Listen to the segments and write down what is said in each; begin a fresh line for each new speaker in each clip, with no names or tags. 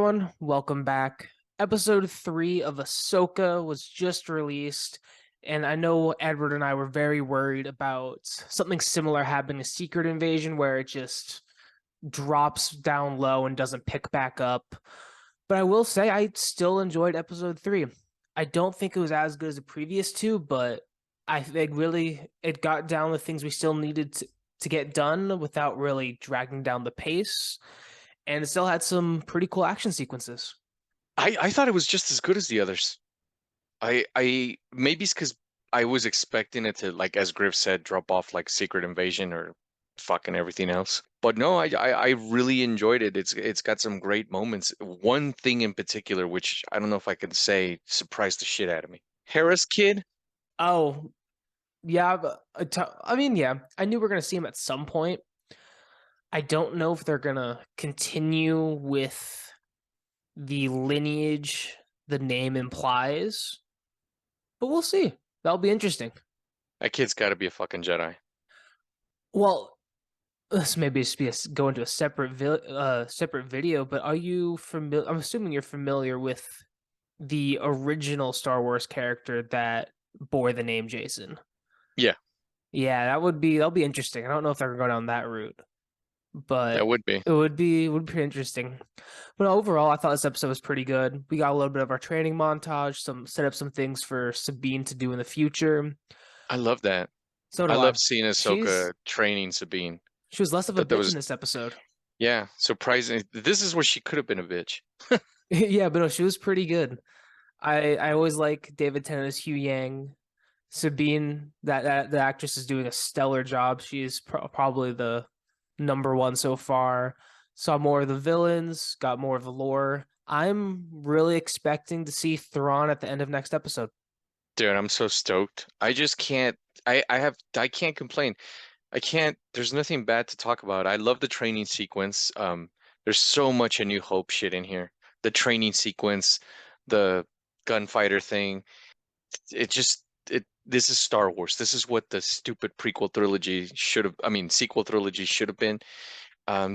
everyone. Welcome back. Episode 3 of Ahsoka was just released, and I know Edward and I were very worried about something similar happening to Secret Invasion, where it just drops down low and doesn't pick back up. But I will say I still enjoyed episode 3. I don't think it was as good as the previous two, but I think really it got down the things we still needed to get done without really dragging down the pace. And it still had some pretty cool action sequences.
I thought it was just as good as the others. I maybe it's because I was expecting it to, like as Griff said, drop off like Secret Invasion or fucking everything else. But no, I really enjoyed it. It's got some great moments. One thing in particular, which I don't know if I can say, surprised the shit out of me. Hera's kid.
Oh, yeah. I mean, yeah, I knew we were going to see him at some point. I don't know if they're going to continue with the lineage the name implies, but we'll see. That'll be interesting.
That kid's got to be a fucking Jedi.
Well, this maybe just be go into a separate video, but are you familiar? I'm assuming you're familiar with the original Star Wars character that bore the name Jason.
Yeah,
Yeah, that'll be interesting. I don't know if they're gonna go down that route,
that
but
would be.
it would be pretty interesting. But overall, I thought this episode was pretty good. We got a little bit of our training montage, some set up some things for Sabine to do in the future.
I love that.
So
I
do I.
love seeing
She's
Ahsoka training Sabine.
she was less of a
That
bitch in
was,
this episode.
yeah, surprising. This is where she could have been a bitch.
Yeah, but no, she was pretty good. I always like David Tennant as Hugh Yang. Sabine, that the actress is doing a stellar job. She is probably the number one so far. Saw more of the villains, got more of the lore. I'm really expecting to see Thrawn at the end of next episode.
Dude, I'm so stoked. I just can't I can't complain. I can't there's nothing bad to talk about. I love the training sequence. There's so much A New Hope shit in here. The training sequence, the gunfighter thing. It just it This is Star Wars. This is what the stupid prequel trilogy should have, I mean, sequel trilogy should have been.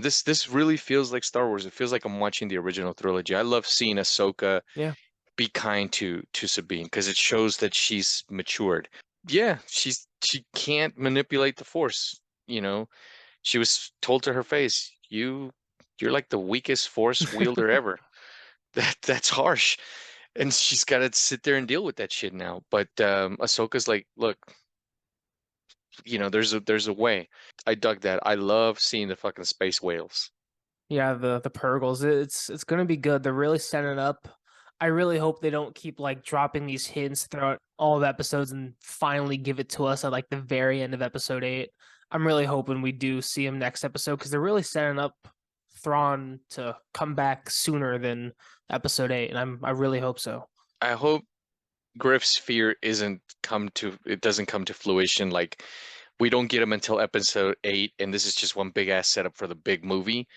This really feels like Star Wars. It feels like I'm watching the original trilogy. I love seeing Ahsoka
Yeah.
be kind to Sabine because it shows that she's matured. Yeah, she can't manipulate the Force. You know, she was told to her face, you're like the weakest Force wielder ever." That's harsh, and she's got to sit there and deal with that shit now. But Ahsoka's like, "Look, there's a way." I dug that. I love seeing the fucking space whales.
Yeah, the Purgles. It's gonna be good. They're really setting it up. I really hope they don't keep like dropping these hints throughout all of episodes and finally give it to us at like the very end of episode 8. I'm really hoping we do see him next episode because they're really setting up Thrawn to come back sooner than episode 8, and I really hope so.
I hope Griff's fear it doesn't come to fruition. Like we don't get him until episode 8, and this is just one big ass setup for the big movie,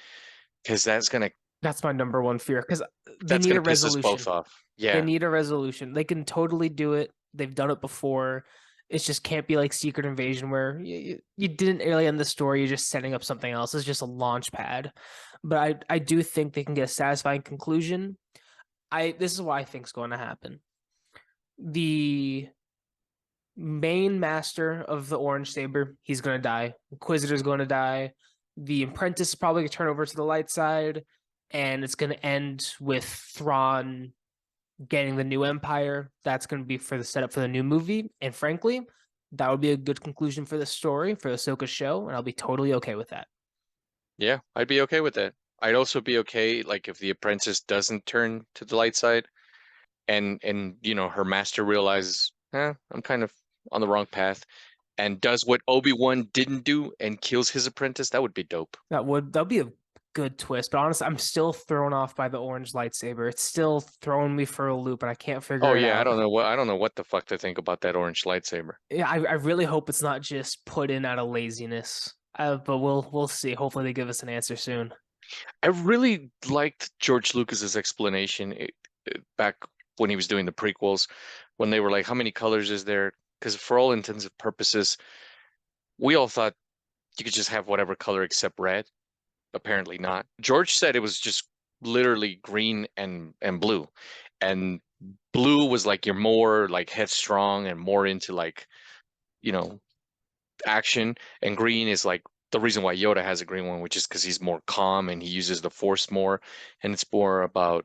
because
That's my number one fear because they
that's
need
gonna
a
piss us both
resolution.
off.
They
Yeah,
need a resolution. They can totally do it. They've done it before. It just can't be like Secret Invasion where you didn't really end the story. You're just setting up something else. It's just a launch pad. But I do think they can get a satisfying conclusion. This is what I think is going to happen. The main master of the orange saber, he's going to die. Inquisitor's going to die. The apprentice is probably going to turn over to the light side, and it's going to end with Thrawn getting the new empire. That's going to be for the setup for the new movie. And frankly, that would be a good conclusion for the story, for Ahsoka's show, and I'll be totally okay with that.
yeah, I'd be okay with that. I'd also be okay, like if the apprentice doesn't turn to the light side, and her master realizes, I'm kind of on the wrong path, and does what Obi-Wan didn't do and kills his apprentice. That would be dope.
That'd be a good twist. But honestly, I'm still thrown off by the orange lightsaber. It's still throwing me for a loop, and I can't
Oh
figure it
yeah,
out.
I don't know what the fuck to think about that orange lightsaber.
Yeah, I really hope it's not just put in out of laziness. But we'll see. Hopefully, they give us an answer soon.
I really liked George Lucas's explanation back when he was doing the prequels, when they were like, "How many colors is there?" Because for all intents and purposes, we all thought you could just have whatever color except red. Apparently not. George said it was just literally green and blue. And blue was like you're more like headstrong and more into like, you know, action, and green is like the reason why Yoda has a green one, which is because he's more calm and he uses the Force more, and it's more about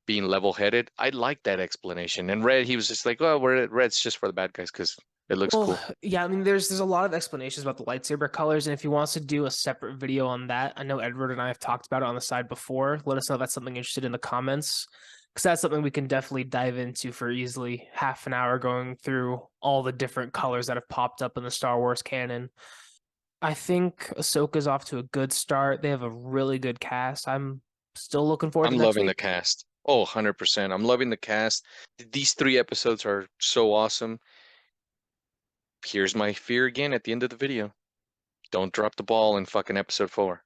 being level-headed. I like that explanation. And red, he was just like, well, red's just for the bad guys because it looks
Well,
cool.
yeah, I mean, there's a lot of explanations about the lightsaber colors, and if he wants to do a separate video on that, I know Edward and I have talked about it on the side before. Let us know if that's something interested in the comments, because that's something we can definitely dive into for easily half an hour going through all the different colors that have popped up in the Star Wars canon. I think Ahsoka's off to a good start. They have a really good cast. I'm still looking forward to
I'm
next
loving the
week.
cast. Oh, 100%. I'm loving the cast. These 3 episodes are so awesome. Here's my fear again at the end of the video. Don't drop the ball in fucking episode 4.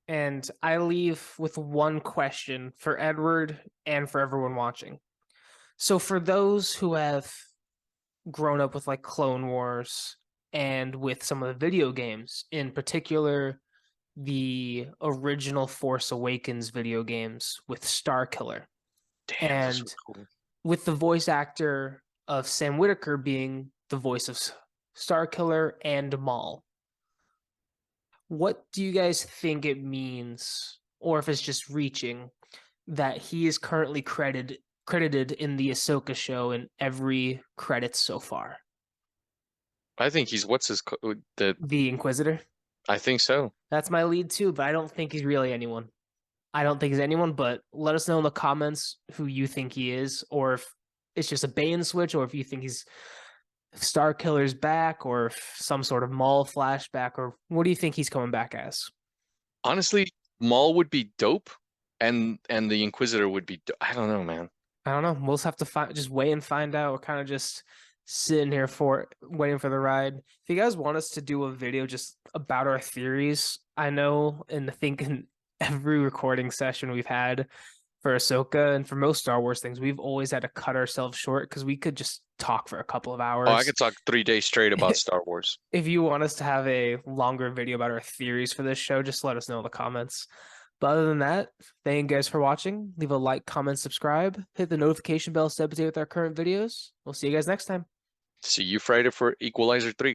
And I leave with one question for Edward and for everyone watching. So, for those who have grown up with like Clone Wars and with some of the video games, in particular, the original Force Awakens video games with Starkiller,
Damn, those were
and
cool.
with the voice actor of Sam Whitaker being the voice of Starkiller and Maul. What do you guys think it means, or if it's just reaching, that he is currently credited in the Ahsoka show in every credits so far?
I think he's what's his the
The Inquisitor.
I think so.
That's my lead too, but I don't think he's really anyone. I don't think he's anyone, but let us know in the comments who you think he is, or if it's just a bait and switch, or if you think he's Star Killer's back, or some sort of Maul flashback, or what do you think he's coming back as?
Honestly, Maul would be dope, and the Inquisitor would be. I don't know, man.
I don't know. We'll just have to just wait and find out. We're kind of just sitting here for waiting for the ride. If you guys want us to do a video just about our theories, I know, and I think in every recording session we've had for Ahsoka and for most Star Wars things, we've always had to cut ourselves short because we could just talk for a couple of
Oh, I
hours.
could talk 3 days straight about Star Wars.
If you want us to have a longer video about our theories for this show, just let us know in the comments. But other than that, thank you guys for watching. Leave a like, comment, subscribe, hit the notification bell to stay up to date with our current videos. We'll see you guys next time.
See you Friday for Equalizer 3.